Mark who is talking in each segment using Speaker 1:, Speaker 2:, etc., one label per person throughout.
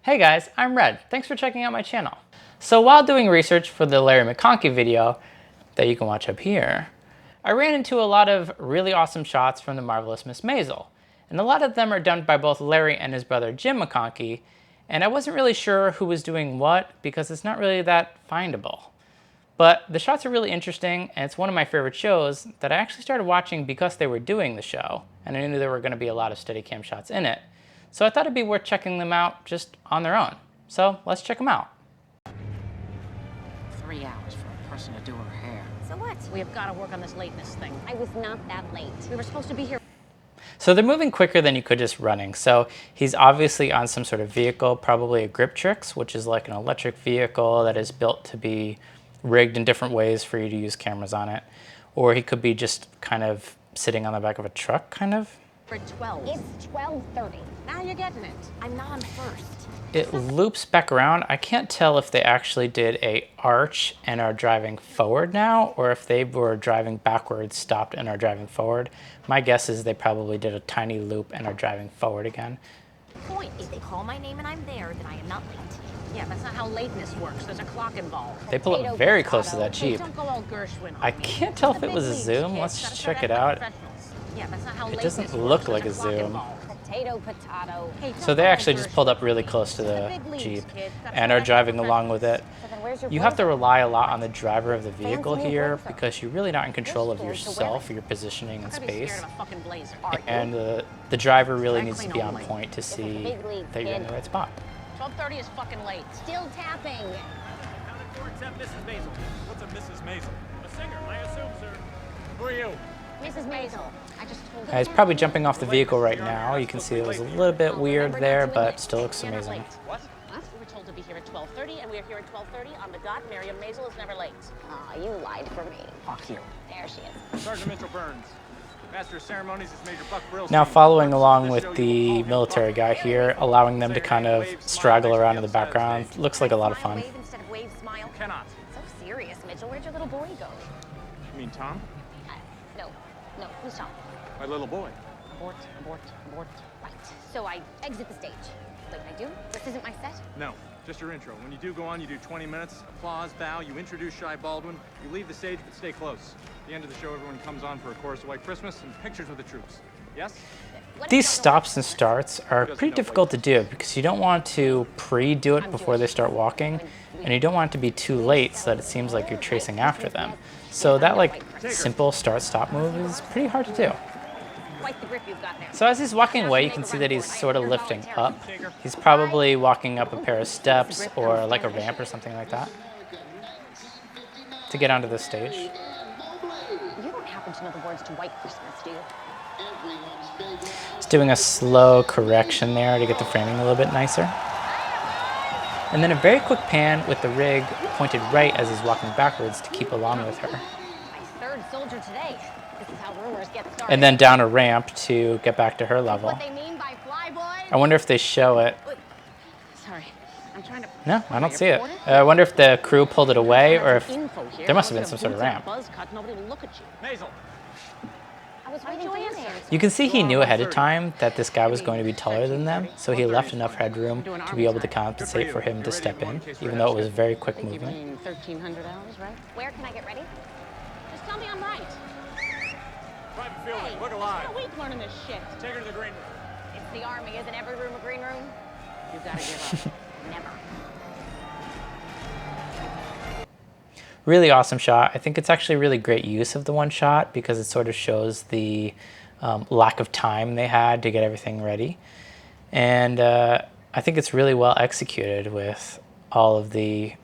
Speaker 1: Hey guys, I'm Red. Thanks for checking out my channel. So while doing research for the Larry McConkey video that you can watch up here, I ran into a lot of really awesome shots from the marvelous Miss Maisel. And a lot of them are done by both Larry and his brother Jim McConkey, and I wasn't really sure who was doing what because it's not really that findable. But the shots are really interesting, and it's one of my favorite shows that I actually started watching because they were doing the show, and I knew there were going to be a lot of Steadicam shots in it. So I thought it'd be worth checking them out just on their own. So let's check them out.
Speaker 2: 3 hours for a person to do her hair.
Speaker 3: So what?
Speaker 2: We have got to work on this lateness thing.
Speaker 3: I was not that late.
Speaker 2: We were supposed to be here.
Speaker 1: So they're moving quicker than you could just running. So he's obviously on some sort of vehicle, probably a Grip Tricks, which is like an electric vehicle that is built to be rigged in different ways for you to use cameras on it. Or he could be just kind of sitting on the back of a truck, kind of.
Speaker 2: For 12.
Speaker 3: It's 12:30.
Speaker 2: Now you're getting it.
Speaker 3: I'm not on first.
Speaker 1: It loops back around. I can't tell if they actually did a arch and are driving forward now, or if they were driving backwards, stopped, and are driving forward. My guess is they probably did a tiny loop and are driving forward again.
Speaker 3: Point. If they call my name and I'm there, then I am not late.
Speaker 2: Yeah, that's not how lateness works. There's a clock involved.
Speaker 1: They pull up very close to that
Speaker 2: Hey,
Speaker 1: Jeep.
Speaker 2: don't go all Gershwin on
Speaker 1: I
Speaker 2: me.
Speaker 1: can't tell if
Speaker 2: The
Speaker 1: it was a
Speaker 2: big leagues,
Speaker 1: zoom.
Speaker 2: kids.
Speaker 1: Let's
Speaker 2: Gotta
Speaker 1: check
Speaker 2: start
Speaker 1: it
Speaker 2: acting like
Speaker 1: out.
Speaker 2: professionals. Yeah, that's not how
Speaker 1: It
Speaker 2: lateness
Speaker 1: doesn't
Speaker 2: works.
Speaker 1: look
Speaker 2: There's
Speaker 1: like a
Speaker 2: clock
Speaker 1: zoom.
Speaker 2: involved.
Speaker 3: Potato.
Speaker 2: Hey,
Speaker 1: So
Speaker 2: don't
Speaker 1: they
Speaker 2: go all
Speaker 1: actually just pulled up really
Speaker 2: Gershwin
Speaker 1: close to
Speaker 2: on me.
Speaker 1: the
Speaker 2: big leagues,
Speaker 1: Jeep
Speaker 2: kid. Gotta
Speaker 1: and
Speaker 2: start
Speaker 1: are
Speaker 2: acting
Speaker 1: driving
Speaker 2: like
Speaker 1: along with it.
Speaker 3: So then where's your
Speaker 1: You have to
Speaker 3: blazer?
Speaker 1: rely a lot on the driver of the vehicle
Speaker 3: Fancy new
Speaker 1: here
Speaker 3: blazer.
Speaker 1: because you're really not in control of
Speaker 3: scared to wear
Speaker 1: yourself,
Speaker 3: it.
Speaker 1: your positioning in
Speaker 2: I'm gonna be
Speaker 1: space.
Speaker 2: scared of a fucking blazer.
Speaker 3: Are you?
Speaker 1: And the driver really
Speaker 2: Dry
Speaker 1: needs to
Speaker 2: clean
Speaker 1: be on
Speaker 2: only.
Speaker 1: point to
Speaker 3: is the
Speaker 1: see
Speaker 3: big leagues,
Speaker 1: that you're in
Speaker 3: kid.
Speaker 1: the right spot.
Speaker 2: 12:30 is fucking late.
Speaker 3: Still tapping.
Speaker 4: Counted for except Mrs. Maisel. What's a Mrs. Maisel? A singer, I assume, sir. Who are you?
Speaker 3: Mrs. Maisel.
Speaker 2: I just told
Speaker 1: He's probably jumping off the vehicle right now. You can see it was a little bit weird there, but still looks
Speaker 2: You're not
Speaker 1: amazing.
Speaker 2: late. What? We were told to be here at 12:30, and we are here at 12:30 on the dot. Miriam Maisel is never late.
Speaker 3: Aw, you lied for me.
Speaker 2: Fuck you.
Speaker 3: There she is.
Speaker 4: Sergeant Mitchell Burns. Master of Ceremonies is Major Buck Brillstein.
Speaker 1: Now following along with the military guy here, allowing them to kind of straggle around in the background, looks like a lot of fun.
Speaker 3: Wave instead of wave smile.
Speaker 4: Cannot.
Speaker 3: So serious, Mitchell. Where'd your little boy go?
Speaker 4: You mean Tom?
Speaker 3: No. Who's Tom?
Speaker 4: My little boy.
Speaker 2: Abort.
Speaker 3: Right. So I exit the stage. Like I do? This isn't my set?
Speaker 4: No, just your intro. When you do go on, you do 20 minutes, applause, bow, you introduce Shy Baldwin, you leave the stage, but stay close. At the end of the show, everyone comes on for a chorus of White Christmas and pictures with the troops. Yes?
Speaker 3: What if
Speaker 1: These
Speaker 3: I don't
Speaker 1: stops and starts are pretty difficult to do because you don't want to pre-do it before they start walking, and you don't want it to be too late so that it seems like you're chasing after them. So that like simple start-stop move is pretty hard to do.
Speaker 3: Quite the grip you've got there.
Speaker 1: So as he's walking away, you can see that he's sort of lifting up. He's probably walking up a pair of steps or like a ramp or something like that to get onto the stage.
Speaker 3: You don't happen to know the words to White Christmas, do you?
Speaker 1: He's doing a slow correction there to get the framing a little bit nicer. And then a very quick pan with the rig pointed right as he's walking backwards to keep along with her.
Speaker 3: My third soldier today. This is how rumors get started.
Speaker 1: And then down a ramp to get back to her level.
Speaker 3: What they mean by flyboys?
Speaker 1: I wonder if they show it.
Speaker 2: Sorry, I'm trying to.
Speaker 1: No, I don't see it. I wonder if the crew pulled it away or if there must have been some sort of ramp.
Speaker 2: Buzz cut, nobody will look at you.
Speaker 4: Maisel.
Speaker 3: I was waiting for your answer.
Speaker 1: You can see he knew ahead of time that this guy was going to be taller than them, so he left enough headroom to be able to compensate for him to step in, even though it was very quick
Speaker 2: I think you
Speaker 1: movement.
Speaker 2: mean 1,300 hours, right?
Speaker 3: Where can I get ready?
Speaker 2: Just tell me I'm right.
Speaker 4: Private
Speaker 2: Hey,
Speaker 4: Fielding, look
Speaker 2: I
Speaker 4: alive.
Speaker 2: spent a week learning this shit.
Speaker 4: Take her to the green room.
Speaker 3: It's the army. Isn't every room a green room?
Speaker 2: You gotta give up.
Speaker 3: Never.
Speaker 1: Really awesome shot. I think it's actually really great use of the one shot because it sort of shows the lack of time they had to get everything ready. And I think it's really well executed with all of the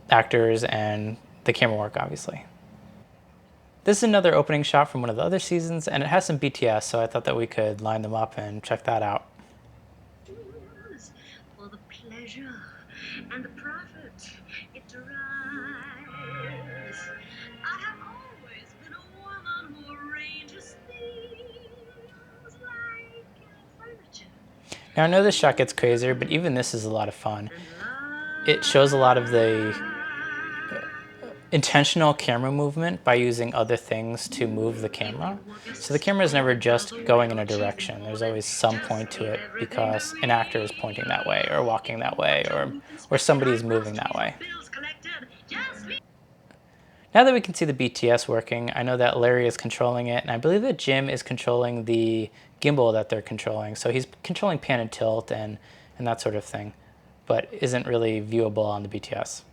Speaker 1: actors and the camera work, obviously. This is another opening shot from one of the other seasons, and it has some BTS, so I thought that we could line them up and check that out.
Speaker 5: For the pleasure and the profit it derives. I have always been a woman who arranges things like furniture.
Speaker 1: Now I know this shot gets crazier, but even this is a lot of fun. It shows a lot of the intentional camera movement by using other things to move the camera. So the camera is never just going in a direction. There's always some point to it because an actor is pointing that way or walking that way or somebody is moving that way. Now that we can see the BTS working, I know that Larry is controlling it, and I believe that Jim is controlling the gimbal that they're controlling. So he's controlling pan and tilt and that sort of thing, but isn't really viewable on the BTS.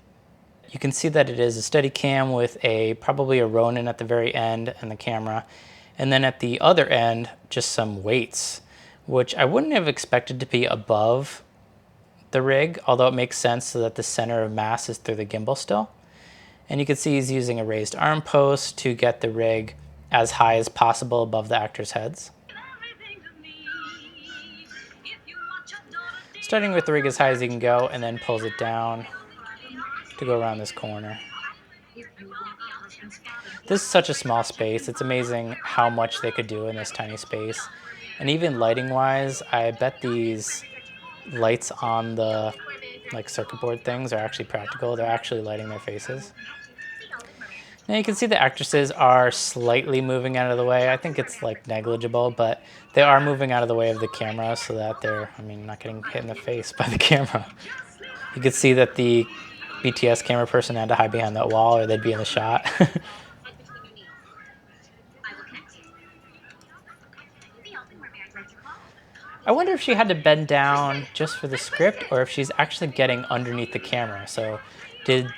Speaker 1: You can see that it is a Steadicam with probably a Ronin at the very end and the camera. And then at the other end, just some weights, which I wouldn't have expected to be above the rig, although it makes sense so that the center of mass is through the gimbal still. And you can see he's using a raised arm post to get the rig as high as possible above the actors' heads. Starting with the rig as high as he can go and then pulls it down to go around this corner. This is such a small space. It's amazing how much they could do in this tiny space. And even lighting wise, I bet these lights on the circuit board things are actually practical. They're actually lighting their faces. Now you can see the actresses are slightly moving out of the way. I think it's negligible, but they are moving out of the way of the camera so that they're, not getting hit in the face by the camera. You can see that the BTS camera person had to hide behind that wall or they'd be in the shot. I wonder if she had to bend down just for the script or if she's actually getting underneath the camera. So did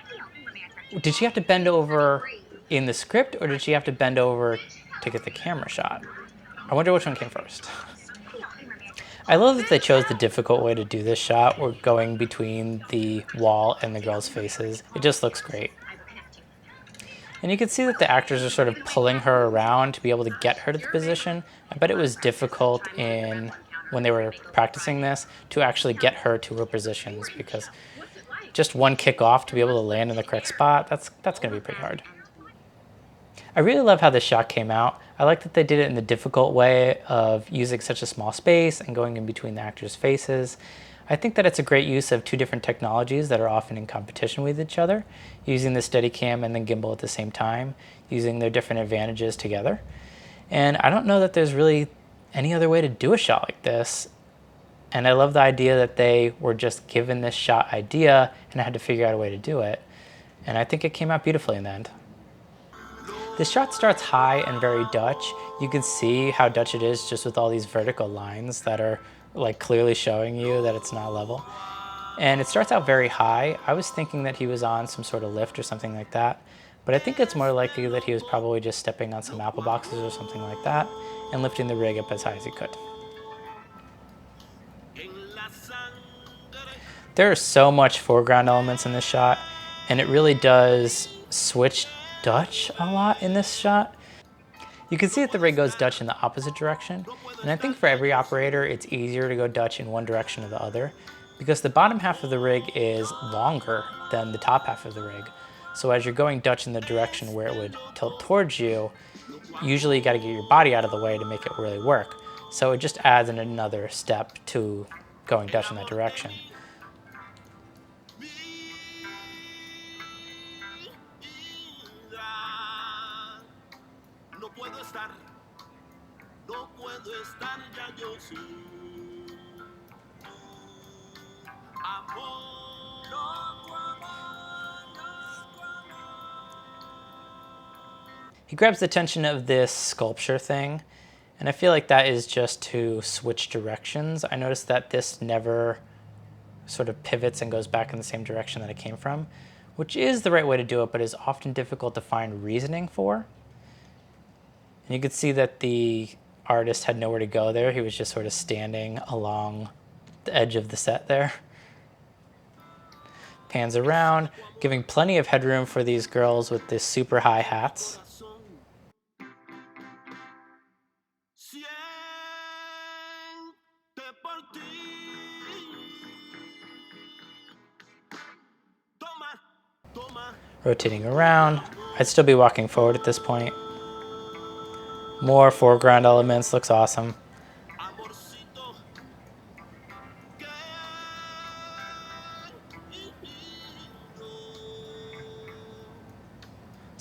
Speaker 1: she have to bend over in the script or did she have to bend over to get the camera shot? I wonder which one came first. I love that they chose the difficult way to do this shot. We're going between the wall and the girls' faces. It just looks great. And you can see that the actors are sort of pulling her around to be able to get her to the position. I bet it was difficult when they were practicing this to actually get her to her positions because just one kick off to be able to land in the correct spot, that's going to be pretty hard. I really love how this shot came out. I like that they did it in the difficult way of using such a small space and going in between the actors' faces. I think that it's a great use of two different technologies that are often in competition with each other, using the Steadicam and the gimbal at the same time, using their different advantages together. And I don't know that there's really any other way to do a shot like this. And I love the idea that they were just given this shot idea and had to figure out a way to do it. And I think it came out beautifully in the end. This shot starts high and very Dutch. You can see how Dutch it is just with all these vertical lines that are clearly showing you that it's not level. And it starts out very high. I was thinking that he was on some sort of lift or something like that, but I think it's more likely that he was probably just stepping on some apple boxes or something like that and lifting the rig up as high as he could. There are so much foreground elements in this shot, and it really does switch Dutch a lot in this shot. You can see that the rig goes Dutch in the opposite direction, and I think for every operator it's easier to go Dutch in one direction or the other because the bottom half of the rig is longer than the top half of the rig. So as you're going Dutch in the direction where it would tilt towards you, usually you got to get your body out of the way to make it really work. So it just adds in another step to going Dutch in that direction. He grabs the attention of this sculpture thing, and I feel like that is just to switch directions. I noticed that this never sort of pivots and goes back in the same direction that it came from, which is the right way to do it, but is often difficult to find reasoning for. And you can see that the artist had nowhere to go there. He was just sort of standing along the edge of the set there. Pans around, giving plenty of headroom for these girls with these super high hats. Rotating around. I'd still be walking forward at this point. More foreground elements, looks awesome.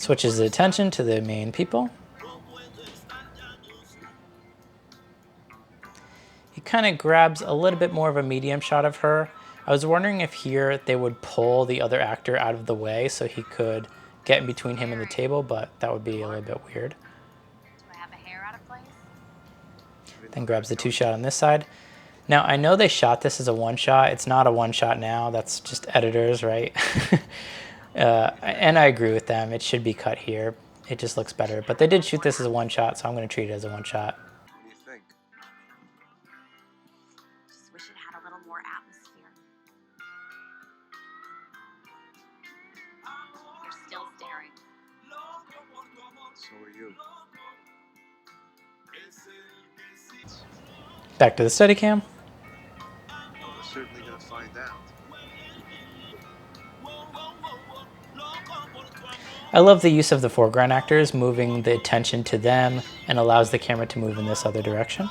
Speaker 1: Switches the attention to the main people. He kind of grabs a little bit more of a medium shot of her. I was wondering if here they would pull the other actor out of the way so he could get in between him and the table, but that would be a little bit weird.
Speaker 3: Do I have a hair out of place?
Speaker 1: Then grabs the 2 shot on this side. Now, I know they shot this as a 1 shot. It's not a 1 shot now. That's just editors, right? And I agree with them. It should be cut here. It just looks better. But they did shoot this as a 1 shot, so I'm going to treat it as a 1 shot.
Speaker 6: What do you think?
Speaker 3: Just wish it had a little more atmosphere. You're still staring.
Speaker 6: So are you.
Speaker 1: Back to the Steadicam.
Speaker 6: We're certainly going to find out.
Speaker 1: I love the use of the foreground actors, moving the attention to them and allows the camera to move in this other direction.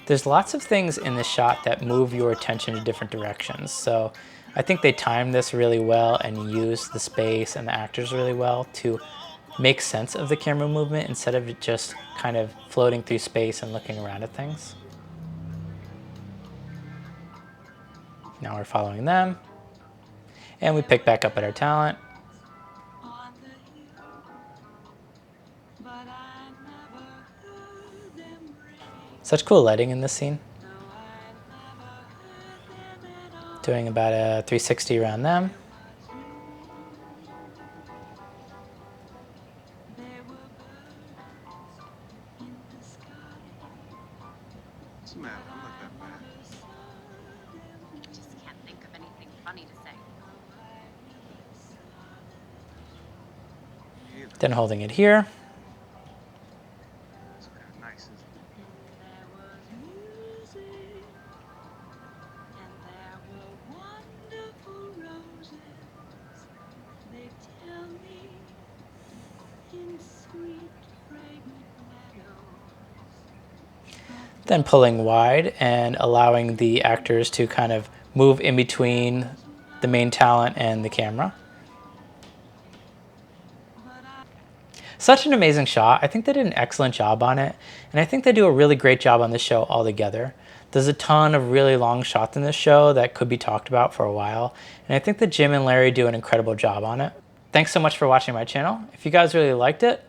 Speaker 1: There's lots of things in this shot that move your attention in different directions. So I think they timed this really well and used the space and the actors really well to make sense of the camera movement instead of just kind of floating through space and looking around at things. Now we're following them. And we pick back up at our talent. Such cool lighting in this scene. Doing about a 360 around them.
Speaker 6: What's the matter? I'm not that bad.
Speaker 3: Just can't think of anything funny to say.
Speaker 6: Either.
Speaker 1: Then holding it here.
Speaker 6: It's kind of nice, isn't it?
Speaker 1: Then pulling wide and allowing the actors to kind of move in between the main talent and the camera. Such an amazing shot. I think they did an excellent job on it, and I think they do a really great job on this show altogether. There's a ton of really long shots in this show that could be talked about for a while, and I think that Jim and Larry do an incredible job on it. Thanks so much for watching my channel. If you guys really liked it,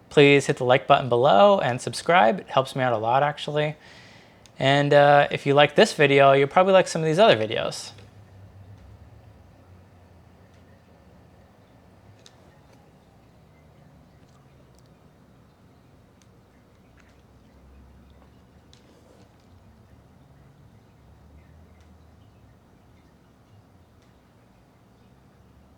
Speaker 1: please hit the like button below and subscribe. It helps me out a lot, actually. And if you like this video, you'll probably like some of these other videos.